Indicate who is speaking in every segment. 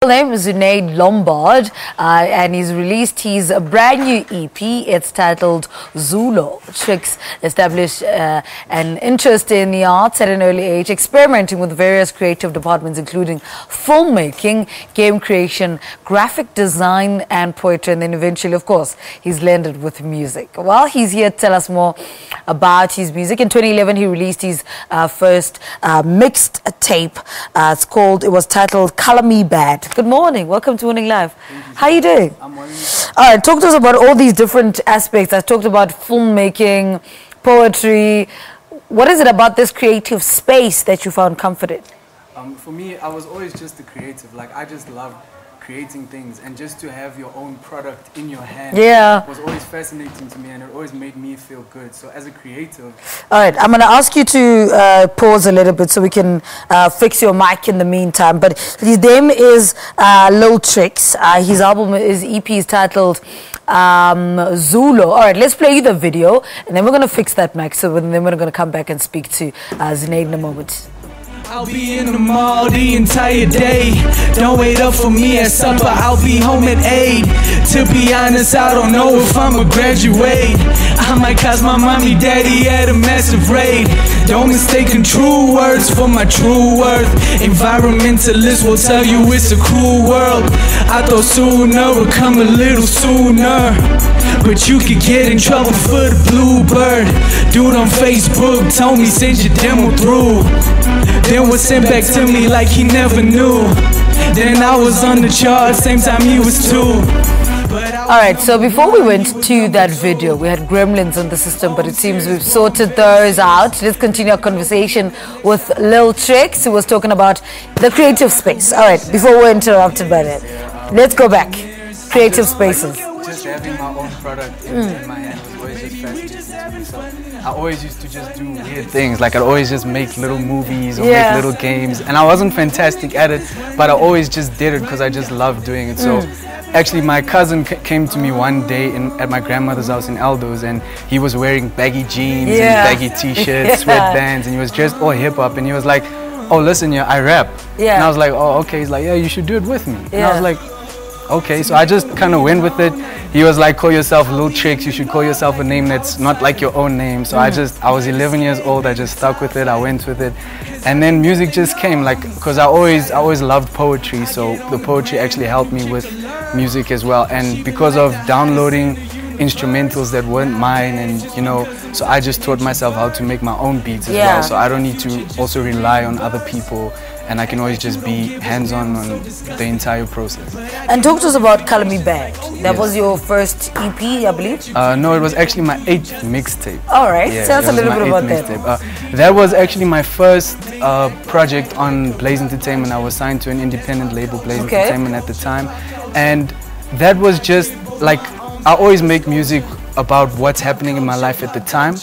Speaker 1: His name is Zunaid Lombard, and he's released his brand new EP. It's titled ZULO. Trix established an interest in the arts at an early age, experimenting with various creative departments, including filmmaking, game creation, graphic design, and poetry. And then eventually, of course, he's landed with music. Well, he's here to tell us more about his music. In 2011, he released his first mixed tape. It was titled Color Me Bad. Good morning. Welcome to Winning Live. How are you doing?
Speaker 2: I'm winning.
Speaker 1: All right, talk to us about all these different aspects. I talked about filmmaking, poetry. What is it about this creative space that you found comfort in?
Speaker 2: For me, I was always just a creative. Like, I just loved creating things, and just to have your own product in your hand was always fascinating to me, and it always made me feel good. So as a creative...
Speaker 1: All right, I'm going to ask you to pause a little bit so we can fix your mic in the meantime. But his name is Lil Trix. His EP is titled ZULO. All right, let's play you the video, and then we're going to fix that mic. So then we're going to come back and speak to Zunaid in a moment.
Speaker 3: I'll be in the mall the entire day. Don't wait up for me at supper, I'll be home at 8. To be honest, I don't know if I'ma graduate. I might cause my mommy daddy at a massive rate. Don't mistake true words for my true worth. Environmentalists will tell you it's a cruel world. I thought sooner would come a little sooner, but you could get in trouble for the bluebird. Dude on Facebook told me send your demo through, then was sent back to me like he never knew. Then I was on the charts, same time he was too.
Speaker 1: Alright, so before we went to that video, we had gremlins on the system, but it seems we've sorted those out. Let's continue our conversation with Lil Trix, who was talking about the creative space. Alright, before we're interrupted by that, let's go back. Creative spaces.
Speaker 2: Just having my own product in my hand was always just fascinating to me. So I always used to just do weird things. Like, I'd always just make little movies or make little games. And I wasn't fantastic at it, but I always just did it because I just loved doing it. So actually, my cousin came to me one day at my grandmother's house in Aldo's, and he was wearing baggy jeans and baggy t-shirts, sweatbands, and he was just all hip-hop. And he was like, oh, listen, yeah, I rap. And I was like, oh, okay. He's like, yeah, you should do it with me. And I was like, okay, so I just kind of went with it. He was like, call yourself Lil Trix, you should call yourself a name that's not like your own name. So I was 11 years old, I just stuck with it, I went with it. And then music just came, like, because I always loved poetry, so the poetry actually helped me with music as well. And because of downloading instrumentals that weren't mine, and so I just taught myself how to make my own beats as well, so I don't need to also rely on other people, and I can always just be hands-on on the entire process.
Speaker 1: And talk to us about Color Me Bad. That was your first EP, I believe?
Speaker 2: No, it was actually my 8th mixtape.
Speaker 1: Alright, tell us a little bit about that.
Speaker 2: That was actually my first project on Blaze Entertainment. I was signed to an independent label, Blaze Entertainment, at the time, and that was just like, I always make music about what's happening in my life at the time,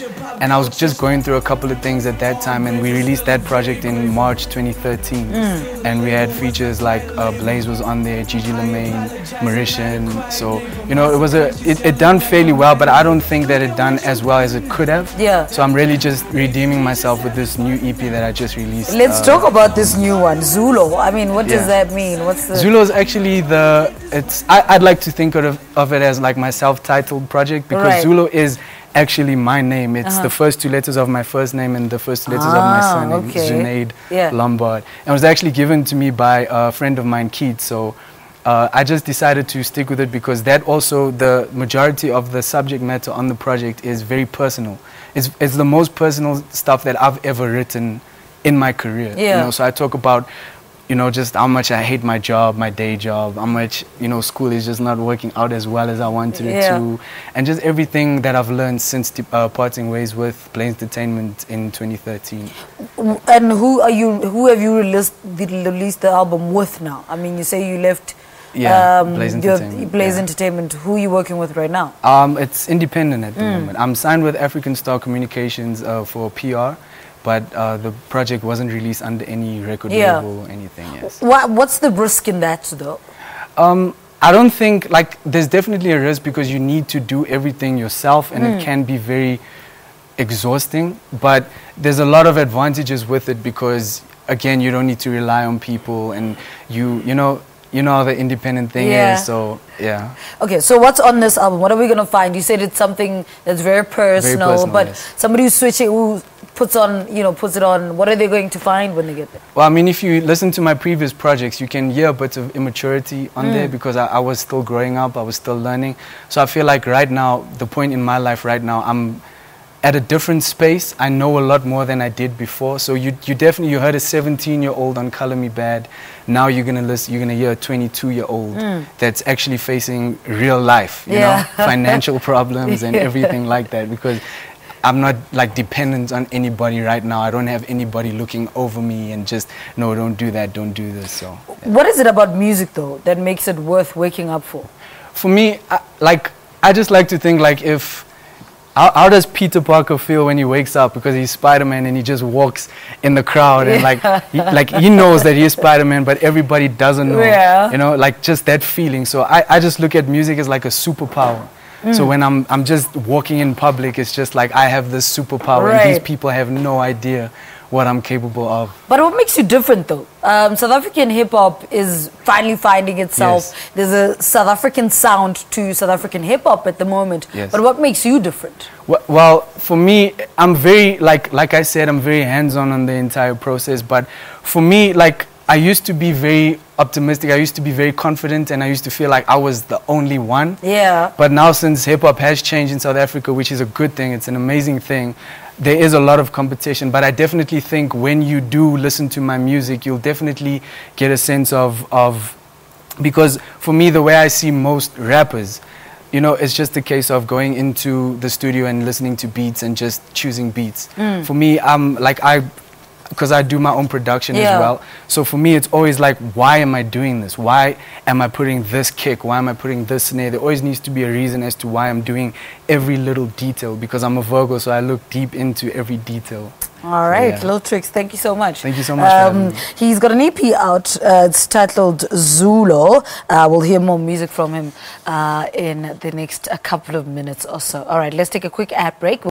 Speaker 2: and I was just going through a couple of things at that time, and we released that project in March 2013, and we had features like Blaze was on there, Gigi Lamaine, Mauritian, so it done fairly well, but I don't think that it done as well as it could have. So I'm really just redeeming myself with this new EP that I just released.
Speaker 1: Let's talk about this new one, ZULO. I mean, what does that mean? What's the...
Speaker 2: ZULO is actually I'd like to think of it as like my self-titled project, because ZULO is actually my name. It's the first 2 letters of my first name and the first 2 letters of my surname, Zunaid Lombard. And it was actually given to me by a friend of mine, Keith. So I just decided to stick with it because that also, the majority of the subject matter on the project is very personal. It's the most personal stuff that I've ever written in my career. So I talk about just how much I hate my job, my day job, how much, school is just not working out as well as I wanted it to, and just everything that I've learned since parting ways with Blaze Entertainment in 2013.
Speaker 1: And who have you released the album with now? I mean, you say you left
Speaker 2: Blaze Entertainment.
Speaker 1: Blaze Entertainment. Who are you working with right now?
Speaker 2: It's independent at the moment. I'm signed with African Star Communications for PR. But the project wasn't released under any record label or anything,
Speaker 1: What's the risk in that, though?
Speaker 2: I don't think, like, there's definitely a risk because you need to do everything yourself, and it can be very exhausting. But there's a lot of advantages with it because, again, you don't need to rely on people, and you you know how the independent thing
Speaker 1: Yeah.
Speaker 2: is, so yeah.
Speaker 1: Okay, so what's on this album? What are we gonna find? You said it's something that's very personal, but
Speaker 2: yes.
Speaker 1: somebody who's switching, who puts on, you know, puts it on. What are they going to find when they get there?
Speaker 2: Well, I mean, if you listen to my previous projects, you can hear a bit of immaturity on there because I was still growing up, I was still learning. So I feel like right now, the point in my life right now, I'm at a different space. I know a lot more than I did before. So you definitely, you heard a 17-year-old on Color Me Bad. Now you're gonna hear a 22-year-old that's actually facing real life, you know, financial problems and everything like that, because I'm not like dependent on anybody right now. I don't have anybody looking over me and just, no, don't do that, don't do this. So
Speaker 1: What is it about music though that makes it worth waking up for?
Speaker 2: for me, I just like to think like, if how does Peter Parker feel when he wakes up, because he's Spider-Man and he just walks in the crowd and he knows that he's Spider-Man, but everybody doesn't know, you know, like just that feeling. So I just look at music as like a superpower. So when I'm just walking in public, it's just like I have this superpower and these people have no idea what I'm capable of.
Speaker 1: But what makes you different though? South African hip-hop is finally finding itself.
Speaker 2: Yes.
Speaker 1: There's a South African sound to South African hip-hop at the moment.
Speaker 2: Yes.
Speaker 1: But what makes you different?
Speaker 2: Well, for me, I'm very, like I said, I'm very hands-on on the entire process. But for me, like, I used to be very optimistic, I used to be very confident, and I used to feel like I was the only one.
Speaker 1: Yeah.
Speaker 2: But now, since hip-hop has changed in South Africa, which is a good thing, it's an amazing thing, there is a lot of competition. But I definitely think when you do listen to my music, you'll definitely get a sense of because for me, the way I see most rappers, you know, it's just a case of going into the studio and listening to beats and just choosing beats. For me, because I do my own production as well. So for me, it's always like, why am I doing this? Why am I putting this kick? Why am I putting this snare? There always needs to be a reason as to why I'm doing every little detail, because I'm a Virgo, so I look deep into every detail.
Speaker 1: All right, Lil Trix, thank you so much.
Speaker 2: Thank you so much for having me.
Speaker 1: He's got an EP out. It's titled ZULO. We'll hear more music from him in the next couple of minutes or so. All right, let's take a quick ad break.